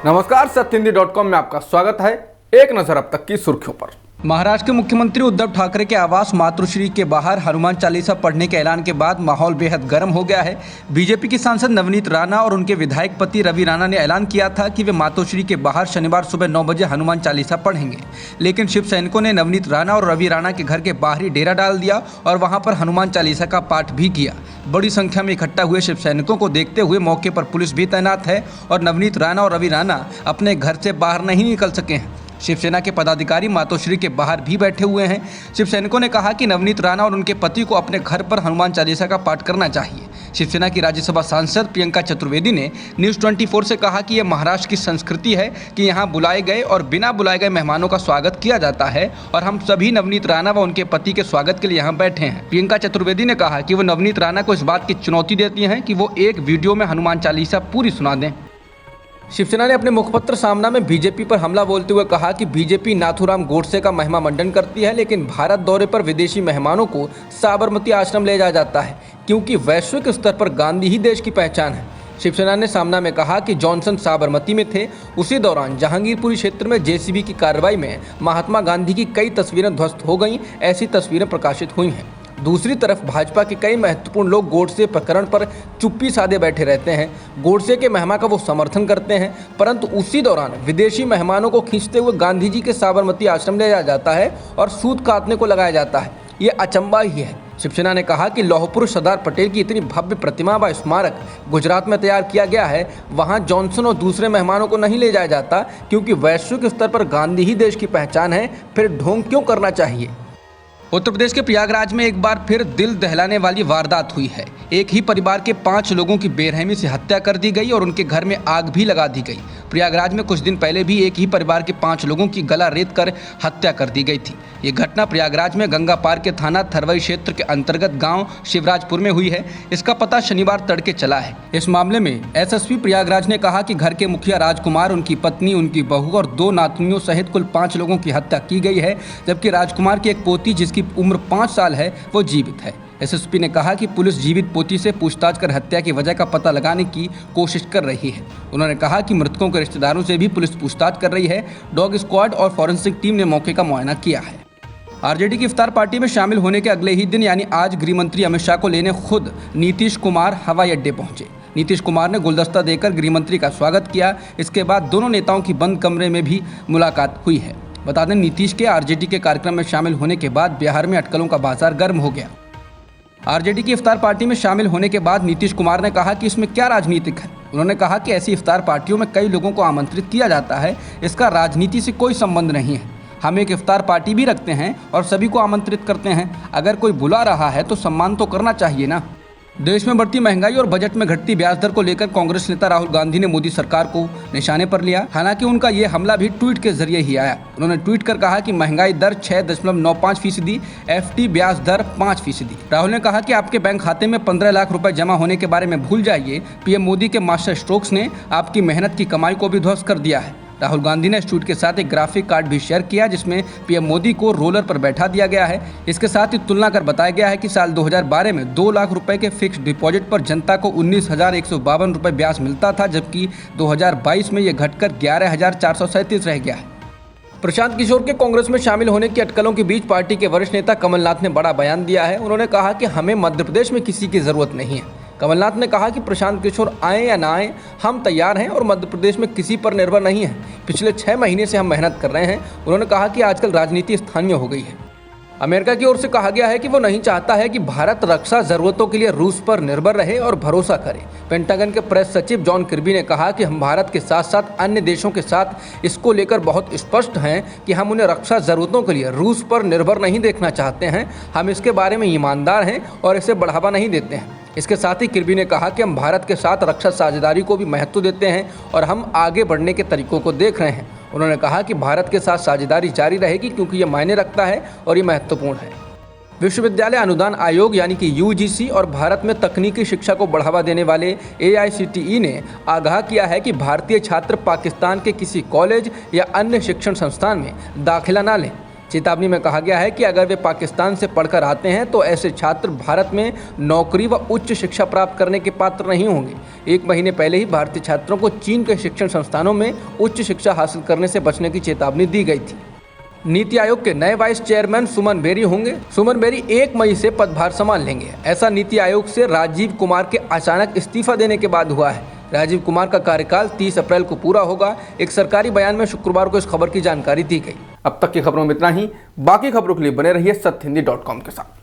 नमस्कार, सत्यहिंदी.com में आपका स्वागत है। एक नजर अब तक की सुर्खियों पर। महाराष्ट्र के मुख्यमंत्री उद्धव ठाकरे के आवास मातृश्री के बाहर हनुमान चालीसा पढ़ने के ऐलान के बाद माहौल बेहद गर्म हो गया है। बीजेपी की सांसद नवनीत राणा और उनके विधायक पति रवि राणा ने ऐलान किया था कि वे मातोश्री के बाहर शनिवार सुबह 9 बजे हनुमान चालीसा पढ़ेंगे, लेकिन शिव सैनिकों ने नवनीत राणा और रवि राणा के घर के बाहर ही डेरा डाल दिया और वहां पर हनुमान चालीसा का पाठ भी किया। बड़ी संख्या में इकट्ठा हुए शिव सैनिकों को देखते हुए मौके पर पुलिस भी तैनात है और नवनीत राणा और रवि राणा अपने घर से बाहर नहीं निकल सके हैं। शिवसेना के पदाधिकारी मातोश्री के बाहर भी बैठे हुए हैं। शिव सैनिकों ने कहा कि नवनीत राणा और उनके पति को अपने घर पर हनुमान चालीसा का पाठ करना चाहिए। शिवसेना की राज्यसभा सांसद प्रियंका चतुर्वेदी ने न्यूज़ 24 से कहा कि यह महाराष्ट्र की संस्कृति है कि यहां बुलाए गए और बिना बुलाए गए मेहमानों का स्वागत किया जाता है और हम सभी नवनीत राणा व उनके पति के स्वागत के लिए यहाँ बैठे हैं। प्रियंका चतुर्वेदी ने कहा कि वो नवनीत राणा को इस बात की चुनौती देती हैं कि वो एक वीडियो में हनुमान चालीसा पूरी सुना दें। शिवसेना ने अपने मुखपत्र सामना में बीजेपी पर हमला बोलते हुए कहा कि बीजेपी नाथूराम गोडसे का महिमा मंडन करती है, लेकिन भारत दौरे पर विदेशी मेहमानों को साबरमती आश्रम ले जाया जाता है क्योंकि वैश्विक स्तर पर गांधी ही देश की पहचान है। शिवसेना ने सामना में कहा कि जॉनसन साबरमती में थे, उसी दौरान जहांगीरपुरी क्षेत्र में जेसीबी की कार्रवाई में महात्मा गांधी की कई तस्वीरें ध्वस्त हो गईं, ऐसी तस्वीरें प्रकाशित हुई हैं। दूसरी तरफ भाजपा के कई महत्वपूर्ण लोग गोडसे प्रकरण पर चुप्पी साधे बैठे रहते हैं। गोडसे के महिमा का वो समर्थन करते हैं, परंतु उसी दौरान विदेशी मेहमानों को खींचते हुए गांधी जी के साबरमती आश्रम ले जाया जाता है और सूत काटने को लगाया जाता है। ये अचंबा ही है। शिवसेना ने कहा कि लौह पुरुष सरदार पटेल की इतनी भव्य प्रतिमा व स्मारक गुजरात में तैयार किया गया है, वहां जॉनसन और दूसरे मेहमानों को नहीं ले जाया जाता क्योंकि वैश्विक स्तर पर गांधी ही देश की पहचान है। फिर ढोंग क्यों करना चाहिए। उत्तर प्रदेश के प्रयागराज में एक बार फिर दिल दहलाने वाली वारदात हुई है। एक ही परिवार के 5 लोगों की बेरहमी से हत्या कर दी गई और उनके घर में आग भी लगा दी गई। प्रयागराज में कुछ दिन पहले भी एक ही परिवार के 5 लोगों की गला रेत कर हत्या कर दी गई थी। ये घटना प्रयागराज में गंगा पार के थाना थरवई क्षेत्र के अंतर्गत गांव शिवराजपुर में हुई है। इसका पता शनिवार तड़के चला है। इस मामले में एसएसपी प्रयागराज ने कहा कि घर के मुखिया राजकुमार, उनकी पत्नी, उनकी बहू और 2 नातनियों सहित कुल 5 लोगों की हत्या की गई है, जबकि राजकुमार की एक पोती जिसकी उम्र 5 साल है वो जीवित है। एसएसपी ने कहा कि पुलिस जीवित पोती से पूछताछ कर हत्या की वजह का पता लगाने की कोशिश कर रही है। उन्होंने कहा कि मृतकों के रिश्तेदारों से भी पुलिस पूछताछ कर रही है। डॉग स्क्वाड और फॉरेंसिक टीम ने मौके का मुआयना किया है। आरजेडी की इफ्तार पार्टी में शामिल होने के अगले ही दिन यानी आज गृह मंत्री अमित शाह को लेने खुद नीतीश कुमार हवाई अड्डे पहुंचे। नीतीश कुमार ने गुलदस्ता देकर गृह मंत्री का स्वागत किया। इसके बाद दोनों नेताओं की बंद कमरे में भी मुलाकात हुई है। बता दें, नीतीश के आरजेडी के कार्यक्रम में शामिल होने के बाद बिहार में अटकलों का बाजार गर्म हो गया। आरजेडी की इफ्तार पार्टी में शामिल होने के बाद नीतीश कुमार ने कहा कि इसमें क्या राजनीतिक है। उन्होंने कहा कि ऐसी इफ्तार पार्टियों में कई लोगों को आमंत्रित किया जाता है, इसका राजनीति से कोई संबंध नहीं है। हम एक इफ्तार पार्टी भी रखते हैं और सभी को आमंत्रित करते हैं। अगर कोई बुला रहा है तो सम्मान तो करना चाहिए ना। देश में बढ़ती महंगाई और बजट में घटती ब्याज दर को लेकर कांग्रेस नेता राहुल गांधी ने मोदी सरकार को निशाने पर लिया। हालांकि उनका ये हमला भी ट्वीट के जरिए ही आया। उन्होंने ट्वीट कर कहा कि महंगाई दर 6.95%, एफडी ब्याज दर 5%। राहुल ने कहा कि आपके बैंक खाते में 15 लाख रुपए जमा होने के बारे में भूल जाइए। पीएम मोदी के मास्टर स्ट्रोक्स ने आपकी मेहनत की कमाई को भी ध्वस्त कर दिया है। राहुल गांधी ने इस ट्वीट के साथ एक ग्राफिक कार्ड भी शेयर किया जिसमें पीएम मोदी को रोलर पर बैठा दिया गया है। इसके साथ ही तुलना कर बताया गया है कि साल 2012 में 2 लाख रुपए के फिक्स्ड डिपॉजिट पर जनता को 19,152 रुपए ब्याज मिलता था, जबकि 2022 में यह घटकर 11,437 रह गया है। प्रशांत किशोर के कांग्रेस में शामिल होने की अटकलों के बीच पार्टी के वरिष्ठ नेता कमलनाथ ने बड़ा बयान दिया है। उन्होंने कहा कि हमें मध्य प्रदेश में किसी की जरूरत नहीं है। कमलनाथ ने कहा कि प्रशांत किशोर आए या ना आए, हम तैयार हैं और मध्य प्रदेश में किसी पर निर्भर नहीं है। पिछले 6 महीने से हम मेहनत कर रहे हैं। उन्होंने कहा कि आजकल राजनीति स्थानीय हो गई है। अमेरिका की ओर से कहा गया है कि वो नहीं चाहता है कि भारत रक्षा जरूरतों के लिए रूस पर निर्भर रहे और भरोसा करे। पेंटागन के प्रेस सचिव जॉन किर्बी ने कहा कि हम भारत के साथ साथ अन्य देशों के साथ इसको लेकर बहुत स्पष्ट हैं कि हम उन्हें रक्षा जरूरतों के लिए रूस पर निर्भर नहीं देखना चाहते हैं। हम इसके बारे में ईमानदार हैं और इसे बढ़ावा नहीं देते हैं। इसके साथ ही किर्बी ने कहा कि हम भारत के साथ रक्षा साझेदारी को भी महत्व देते हैं और हम आगे बढ़ने के तरीकों को देख रहे हैं। उन्होंने कहा कि भारत के साथ साझेदारी जारी रहेगी क्योंकि ये मायने रखता है और ये महत्वपूर्ण है। विश्वविद्यालय अनुदान आयोग यानी कि यूजीसी और भारत में तकनीकी शिक्षा को बढ़ावा देने वाले एआईसीटीई ने आगाह किया है कि भारतीय छात्र पाकिस्तान के किसी कॉलेज या अन्य शिक्षण संस्थान में दाखिला न लें। चेतावनी में कहा गया है कि अगर वे पाकिस्तान से पढ़कर आते हैं तो ऐसे छात्र भारत में नौकरी व उच्च शिक्षा प्राप्त करने के पात्र नहीं होंगे। 1 महीने पहले ही भारतीय छात्रों को चीन के शिक्षण संस्थानों में उच्च शिक्षा हासिल करने से बचने की चेतावनी दी गई थी। नीति आयोग के नए वाइस चेयरमैन सुमन बेरी होंगे। सुमन बेरी 1 मई से पदभार संभाल लेंगे। ऐसा नीति आयोग से राजीव कुमार के अचानक इस्तीफा देने के बाद हुआ है। राजीव कुमार का कार्यकाल 30 अप्रैल को पूरा होगा। एक सरकारी बयान में शुक्रवार को इस खबर की जानकारी दी गई। अब तक की खबरों में इतना ही। बाकी खबरों के लिए बने रहिए सत्यहिंदी.com के साथ।